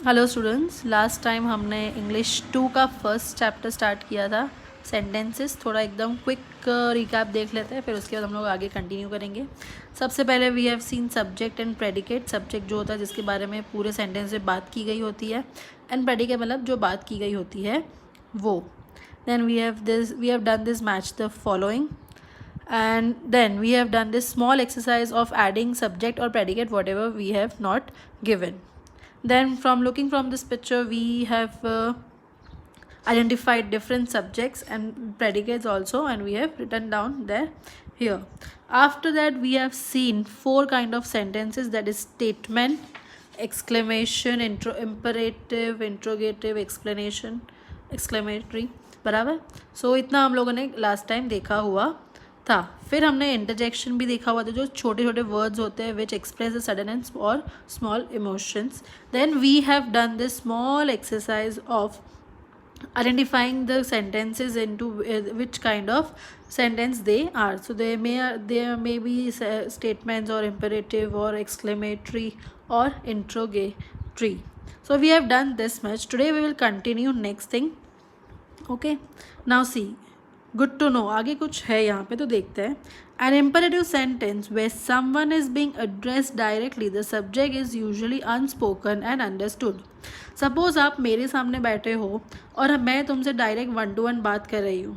Hello students, last time हमने English 2 का first chapter start किया था सेंटेंसेस। थोड़ा एकदम क्विक रिकैप देख लेते हैं, फिर उसके बाद हम लोग आगे कंटिन्यू करेंगे। सबसे पहले we have seen subject and predicate. Subject जो होता है जिसके बारे में पूरे सेंटेंस में बात की गई होती है, एंड प्रेडिकेट मतलब जो बात की गई होती है वो। Then we have done this match the following, and then we have done this small exercise of adding subject or predicate whatever we have not given. Then from looking from this picture we have identified different subjects and predicates also, and we have written down there here. After that we have seen 4 kind of sentences, that is statement, exclamation, imperative, interrogative, explanation, exclamatory, बराबर। सो इतना हम लोगों ने last time देखा हुआ था। फिर हमने इंटरजेक्शन भी देखा हुआ था, जो छोटे छोटे वर्ड्स होते हैं which express the sudden and और small emotions. Then we have done this small exercise of identifying the sentences into which kind of sentence they are. So there may be statements or imperative or exclamatory or interrogatory. So we have done this much. Today we will continue next thing. Okay, now see, good to know, आगे कुछ है यहाँ पे तो देखते हैं। An imperative sentence where someone is being addressed directly, the subject is usually unspoken and understood. Suppose आप मेरे सामने बैठे हो और मैं तुमसे डायरेक्ट 1-to-1 बात कर रही हूँ,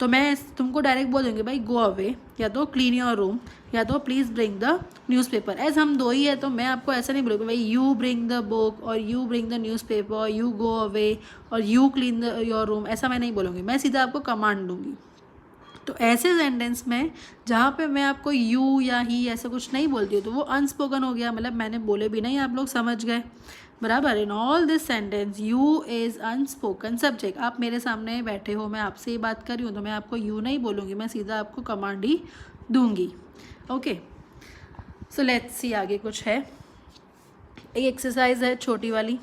तो मैं तुमको डायरेक्ट बोल दूँगी भाई गो अवे, या तो क्लीन योर रूम, या तो please bring the newspaper. As हम दो ही है तो मैं आपको ऐसा नहीं बोलूँगी भाई यू ब्रिंग द बुक और यू ब्रिंग द न्यूज़पेपर और यू गो अवे और you clean the your room, ऐसा मैं नहीं बोलूँगी, मैं सीधा आपको कमांड दूँगी। तो ऐसे सेंटेंस में जहाँ पे मैं आपको यू या ही ऐसा कुछ नहीं बोलती हूँ तो वो अनस्पोकन हो गया, मतलब मैंने बोले भी नहीं, आप लोग समझ गए बराबर। In all this sentence you is unspoken subject. आप मेरे सामने बैठे हो, मैं आपसे ही बात कर रही हूँ तो मैं आपको यू नहीं बोलूँगी, मैं सीधा आपको कमांड ही दूँगी। ओके, सो लेट्स सी, आगे कुछ है। एक एक्सरसाइज है छोटी वाली,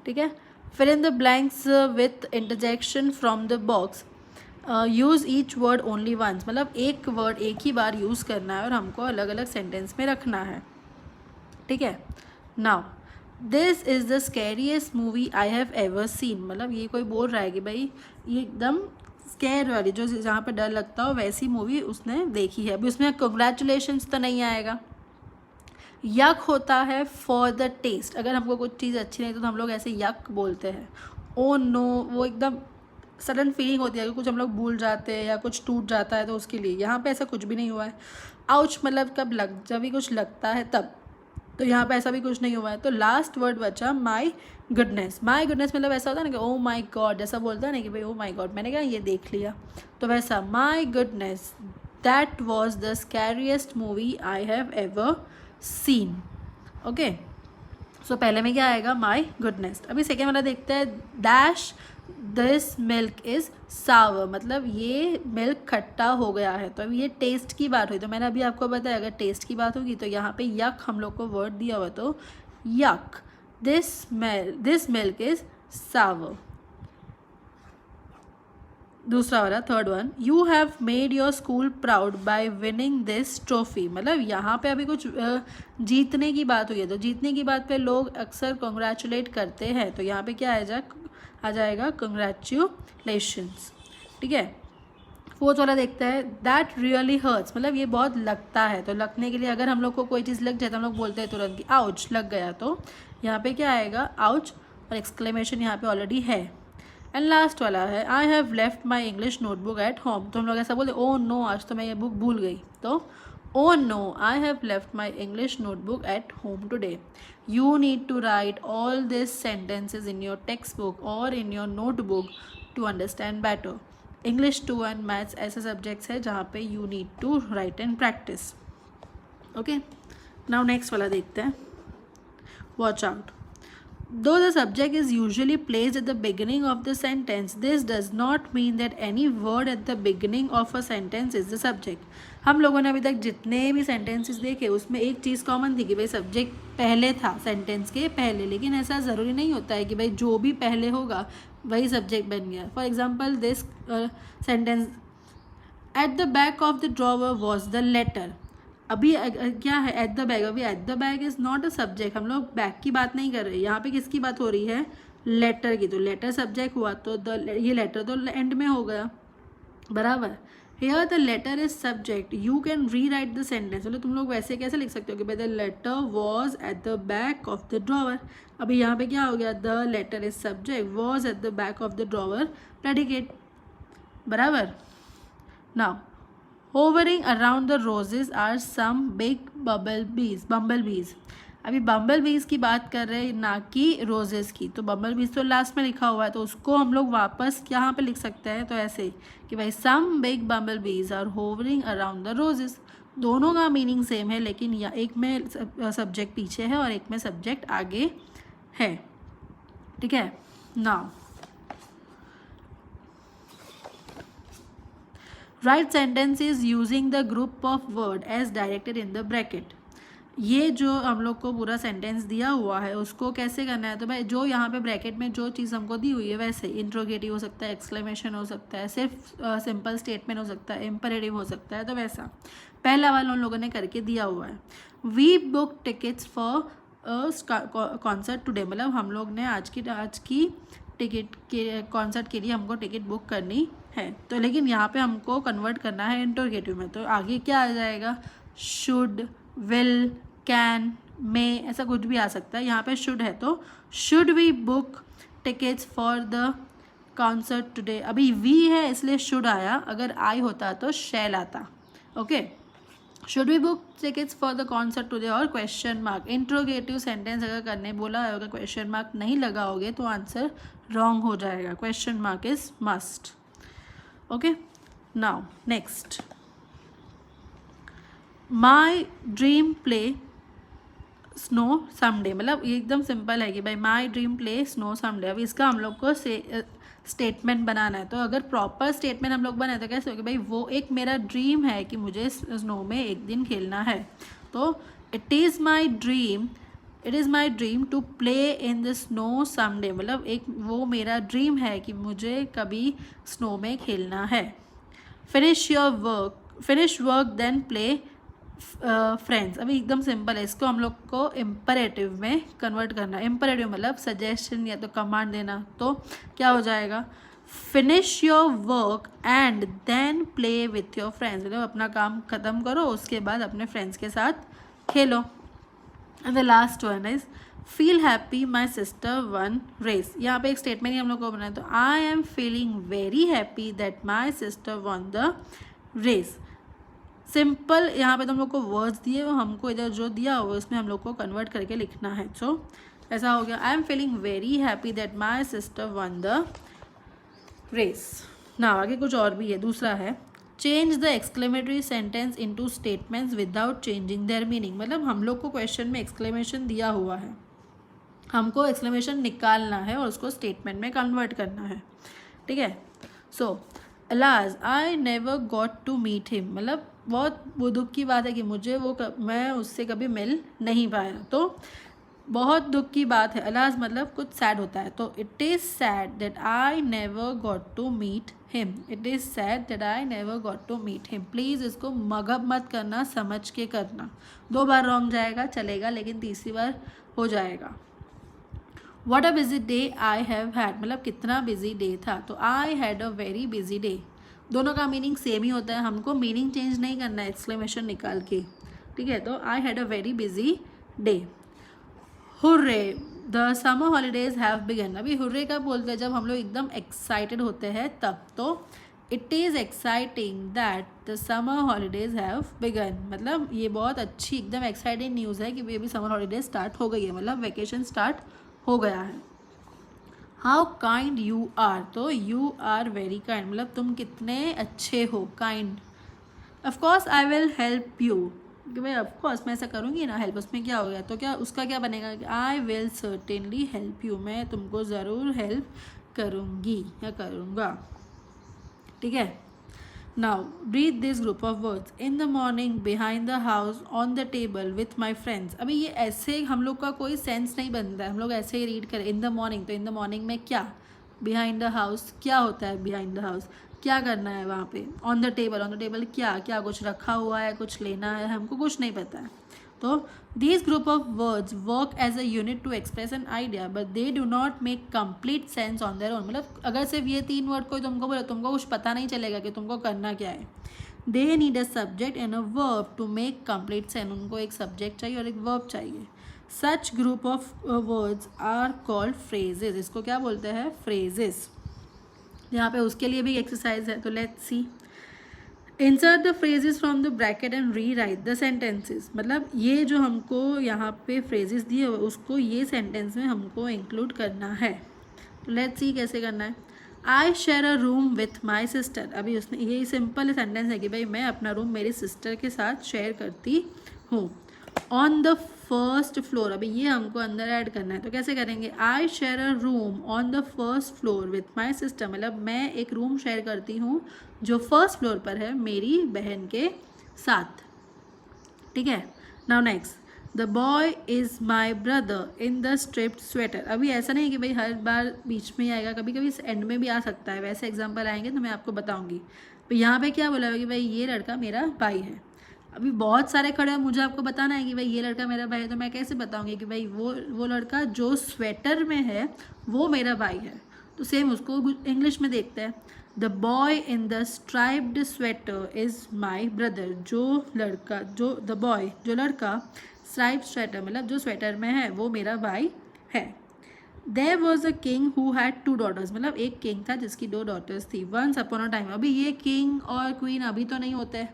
ठीक है। Fill in the blanks with interjection from the box. Use each word only once, मतलब एक वर्ड एक ही बार यूज़ करना है और हमको अलग अलग सेंटेंस में रखना है, ठीक है। Now this is the scariest movie I have ever scene, मतलब ये कोई बोल रहा है कि भाई ये एकदम स्कैर वाली, जो जहाँ पे डर लगता हो वैसी मूवी उसने देखी है। अभी उसमें कंग्रेचुलेशंस तो नहीं आएगा। यक होता है फॉर द टेस्ट, अगर हमको कुछ चीज़ अच्छी नहीं तो हम लोग ऐसे यक बोलते हैं। ओ नो, वो एकदम सडन फीलिंग होती है कि कुछ हम लोग भूल जाते हैं या कुछ टूट जाता है तो उसके लिए। यहाँ पे ऐसा कुछ भी नहीं हुआ है। आउच मतलब जब भी कुछ लगता है तब, तो यहाँ पे ऐसा भी कुछ नहीं हुआ है। तो लास्ट वर्ड बचा माई गुडनेस। माई गुडनेस मतलब ऐसा होता है ना कि ओ माई गॉड, जैसा बोलता है ना कि भाई ओ माई गॉड, मैंने कहा ये देख लिया, तो वैसा my goodness, that was the scariest movie I have ever seen. Okay, so पहले में क्या आएगा, माई गुडनेस। अभी सेकेंड वाला देखते हैं, डैश दिस मिल्क इज़ सावर, मतलब ये मिल्क खट्टा हो गया है। तो अभी ये टेस्ट की बात हुई, तो मैंने अभी आपको बताया अगर टेस्ट की बात होगी तो यहाँ पे यक हम लोग को वर्ड दिया हुआ, तो यक, दिस मिल्क इज़ सावर। दूसरा वाला third one, you have made your school proud bye winning this trophy, मतलब यहाँ पे अभी कुछ जीतने की बात हुई है, तो जीतने की बात पे लोग अक्सर कंग्रेचुलेट करते हैं, तो यहाँ पे क्या आ जाएगा कंग्रेचुलेशंस, ठीक है। फोर्थ वाला देखता है, दैट रियली हर्ट्स, मतलब ये बहुत लगता है। तो लगने के लिए अगर हम लोग को कोई चीज़ लग जाए तो हम लोग बोलते हैं तुरंत कि आउच, लग गया, तो यहाँ पे क्या आएगा, आउच, और एक्सक्लेमेशन यहाँ पे ऑलरेडी है। एंड लास्ट वाला है, आई have left my English notebook at home, तो हम लोग ऐसा बोलते ओ नो, आज तो मैं ये बुक भूल गई, तो oh no, I have left my English notebook at home today. You need to write all this sentences in your text book और in your notebook to understand better. English 2 and maths ऐसे subjects है जहाँ पे you need to write and practice. Okay, now next वाला देखते हैं, watch out. Though the subject is usually placed at the beginning of the sentence, this does not mean that any word at the beginning of a sentence is the subject. हम लोगों ने अभी तक जितने भी सेंटेंसेस देखे उसमें एक चीज़ कॉमन थी कि भाई सब्जेक्ट पहले था सेंटेंस के पहले, लेकिन ऐसा ज़रूरी नहीं होता है कि भाई जो भी पहले होगा वही सब्जेक्ट बन गया। For example this sentence, at the back of the drawer was the letter, अभी क्या है एट द बैग, अभी at the bag is not a subject, हम लोग बैग की बात नहीं कर रहे, यहाँ पे किसकी बात हो रही है, लेटर की। तो लेटर सब्जेक्ट हुआ तो ये लेटर तो एंड में हो गया, बराबर। Here the letter is subject, you can rewrite the sentence, मतलब तुम लोग वैसे कैसे लिख सकते हो कि भाई the letter was at the back of the drawer. अभी यहाँ पे क्या हो गया, the letter is subject, was at the back of the drawer predicate, बराबर। Now hovering around the roses are some big bumblebees। अभी बम्बल बीज की बात कर रहे हैं ना कि रोजेस की, तो बम्बल बीज तो लास्ट में लिखा हुआ है, तो उसको हम लोग वापस यहाँ पे लिख सकते हैं, तो ऐसे कि भाई सम big bumble bees are hovering around the roses. दोनों का मीनिंग सेम है, लेकिन या एक में सब्जेक्ट पीछे है और एक में सब्जेक्ट आगे है, ठीक है। Now write sentences using the group of word as directed in the bracket. ये जो हम लोग को पूरा सेंटेंस दिया हुआ है उसको कैसे करना है, तो भाई जो यहाँ पे ब्रैकेट में जो चीज़ हमको दी हुई है वैसे इंट्रोगेटिव हो सकता है, एक्सक्लेमेशन हो सकता है, सिर्फ सिंपल स्टेटमेंट हो सकता है, इम्परेटिव हो सकता है, तो वैसा पहला वाला उन लोगों ने करके दिया हुआ है। We book tickets for concert today, मतलब हम लोग ने आज की टिकट के कॉन्सर्ट के लिए हमको टिकट बुक करनी है, तो लेकिन यहाँ पे हमको कन्वर्ट करना है इंट्रोगेटिव में, तो आगे क्या आ जाएगा, शुड, विल, कैन, मे, ऐसा कुछ भी आ सकता है। यहाँ पे शुड है तो should we book tickets for the concert today, अभी वी है इसलिए शुड आया, अगर आई होता तो शैल आता, okay. Should we book tickets for the concert today और क्वेश्चन मार्क, इंट्रोगेटिव सेंटेंस अगर करने बोला है अगर क्वेश्चन मार्क नहीं लगाओगे तो आंसर रॉन्ग हो जाएगा, question mark is must, okay. Now next, my dream play snow someday, मतलब ये एकदम सिंपल है कि भाई my dream play snow someday. अब इसका हम लोग को स्टेटमेंट बनाना है, तो अगर प्रॉपर स्टेटमेंट हम लोग बनाए तो कैसे होगा, भाई वो एक मेरा ड्रीम है कि मुझे स्नो में एक दिन खेलना है, तो it is my dream to play in the snow someday, मतलब एक वो मेरा ड्रीम है कि मुझे कभी स्नो में खेलना है। Finish work then play friends, अभी एकदम सिंपल है, इसको हम लोग को इम्परेटिव में कन्वर्ट करना है। इम्परेटिव मतलब सजेशन या तो कमांड देना, तो क्या हो जाएगा, finish your work and then play with your friends, मतलब अपना काम ख़त्म करो उसके बाद अपने फ्रेंड्स के साथ खेलो। And the last one is feel happy my sister won race, यहाँ पे एक स्टेटमेंट ही हम लोग को बनाया, तो I am feeling very happy that my sister won the race. Simple यहाँ पे तो हम लोग को वर्ड्स दिए वो हमको इधर जो दिया हुआ उसमें हम लोग को कन्वर्ट करके लिखना है, सो ऐसा हो गया, I am feeling very happy that my sister won the race. ना आगे कुछ और भी है, दूसरा है change the exclamatory sentence into statements without changing their meaning, मतलब हम लोग को क्वेश्चन में एक्सक्लेमेशन दिया हुआ है, हमको एक्सक्लेमेशन निकालना है और उसको स्टेटमेंट में कन्वर्ट करना है, ठीक है। So alas I never got to meet him, मतलब बहुत वो दुख की बात है कि मुझे मैं उससे कभी मिल नहीं पाया, तो बहुत दुख की बात है, अलाज मतलब कुछ सैड होता है, तो it is sad that I never got to meet him, it is sad that I never got to meet him. Please इसको मगब मत करना, समझ के करना, 2 बार रॉन्ग जाएगा चलेगा लेकिन तीसरी बार हो जाएगा। What a busy day I have had, मतलब कितना बिजी डे था, तो I had a very busy day, दोनों का मीनिंग सेम ही होता है, हमको मीनिंग चेंज नहीं करना है एक्सक्लेमेशन निकाल के, ठीक है। तो I had a very busy day. Hurray the summer holidays have begun, अभी हुर्रे कब बोलते हैं, जब हम लोग एकदम एक्साइटेड होते हैं तब, तो it is exciting that the summer holidays have begun, मतलब ये बहुत अच्छी एकदम एक्साइटिंग न्यूज़ है कि अभी समर हॉलीडेज स्टार्ट हो गई है, मतलब वेकेशन स्टार्ट हो गया है। हाउ काइंड यू आर, तो यू आर वेरी काइंड, मतलब तुम कितने अच्छे हो, kind. Of course I will help you, कि भाई ऑफकोर्स मैं ऐसा करूँगी ना, हेल्प उसमें क्या हो गया, तो क्या उसका क्या बनेगा, I will certainly help you, मैं तुमको ज़रूर हेल्प करूँगी या करूँगा, ठीक है। Now read this group of words, in the morning behind the house on the table with my friends, अभी ये ऐसे हम लोग का कोई सेंस नहीं बनता है, हम लोग ऐसे ही रीड करें, इन द मॉर्निंग, तो इन द मॉर्निंग में क्या, बिहाइंड द हाउस क्या होता है, बिहाइंड द हाउस क्या करना है वहाँ पे, ऑन द टेबल क्या क्या कुछ रखा हुआ है, कुछ लेना है, हमको कुछ नहीं पता है। तो these group of words work as a unit to express an idea but they do not make complete sense on their own। मतलब अगर सिर्फ ये 3 वर्ड कोई तुमको बोले, तुमको कुछ पता नहीं चलेगा कि तुमको करना क्या है। They need a subject and a verb to make complete sense। उनको एक सब्जेक्ट चाहिए और एक वर्ब चाहिए। Such group of words are called phrases। इसको क्या बोलते हैं, phrases। यहाँ पे उसके लिए भी एक्सरसाइज है, तो let's see. Insert the phrases from the bracket and re right the sentences. मतलब ये जो हमको यहाँ पे फ्रेजेस दिए हुए उसको ये सेंटेंस में हमको इंक्लूड करना है। तो लेट्स सी कैसे करना है। I share a room with my sister. अभी उसने ये सिंपल सेंटेंस है कि भाई मैं अपना रूम मेरी सिस्टर के साथ शेयर करती हूँ। ऑन द फर्स्ट फ्लोर, अभी ये हमको अंदर ऐड करना है, तो कैसे करेंगे। I share a room on the first floor with my sister. मतलब मैं एक रूम शेयर करती हूँ जो फर्स्ट फ्लोर पर है मेरी बहन के साथ। ठीक है। Now next, the boy is my brother in the striped sweater. अभी ऐसा नहीं कि भाई हर बार बीच में ही आएगा, कभी कभी एंड में भी आ सकता है। वैसे एग्जाम्पल आएंगे तो मैं आपको बताऊंगी। तो यहाँ पे क्या बोला है कि भाई ये लड़का मेरा भाई है। अभी बहुत सारे खड़े हैं, मुझे आपको बताना है कि भाई ये लड़का मेरा भाई है, तो मैं कैसे बताऊंगी कि भाई वो लड़का जो स्वेटर में है वो मेरा भाई है। तो सेम उसको इंग्लिश में देखते हैं। The boy in the striped sweater is my brother. जो लड़का स्ट्राइप्ड स्वेटर मतलब जो स्वेटर में है वो मेरा भाई है। There was a king who had 2 daughters। मतलब एक किंग था जिसकी 2 daughters थी। वंस अपॉन अ टाइम, अभी ये किंग और क्वीन अभी तो नहीं होते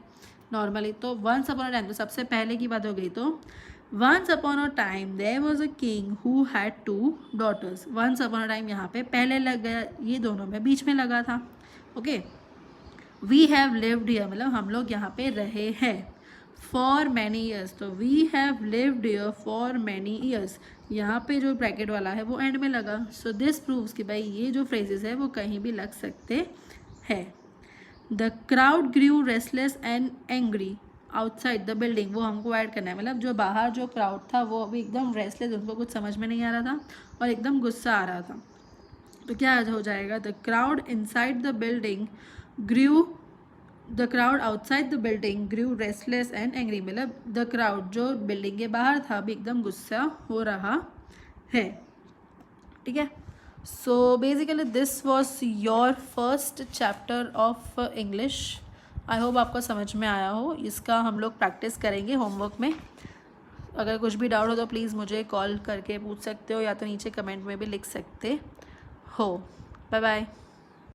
नॉर्मली, तो वंस अपॉन अ टाइम तो सबसे पहले की बात हो गई। तो once upon a time there was a king who had 2 daughters। Once upon a time यहाँ पे पहले लग गया, ये दोनों में बीच में लगा था। Okay. We have lived here मतलब हम लोग यहाँ पे रहे हैं। फॉर मैनी ईयर्स, तो we have lived here for many years. यहाँ पे जो ब्रैकेट वाला है वो एंड में लगा। सो दिस प्रूव्स कि भाई ये जो फ्रेजेस है वो कहीं भी लग सकते हैं। The crowd grew restless and angry outside the building, वो हमको ऐड करना है। मतलब जो बाहर जो क्राउड था वो अभी एकदम रेस्टलेस, उनको कुछ समझ में नहीं आ रहा था और एकदम गुस्सा आ रहा था। तो क्या हो जाएगा, the crowd inside the building grew, the crowd outside the building grew restless and angry. मतलब द क्राउड जो बिल्डिंग के बाहर था अभी एकदम गुस्सा हो रहा है। ठीक है। So basically this was your first chapter of English. I hope आपको समझ में आया हो। इसका हम लोग प्रैक्टिस करेंगे होमवर्क में। अगर कुछ भी डाउट हो तो प्लीज़ मुझे कॉल करके पूछ सकते हो या तो नीचे कमेंट में भी लिख सकते हो। Bye bye.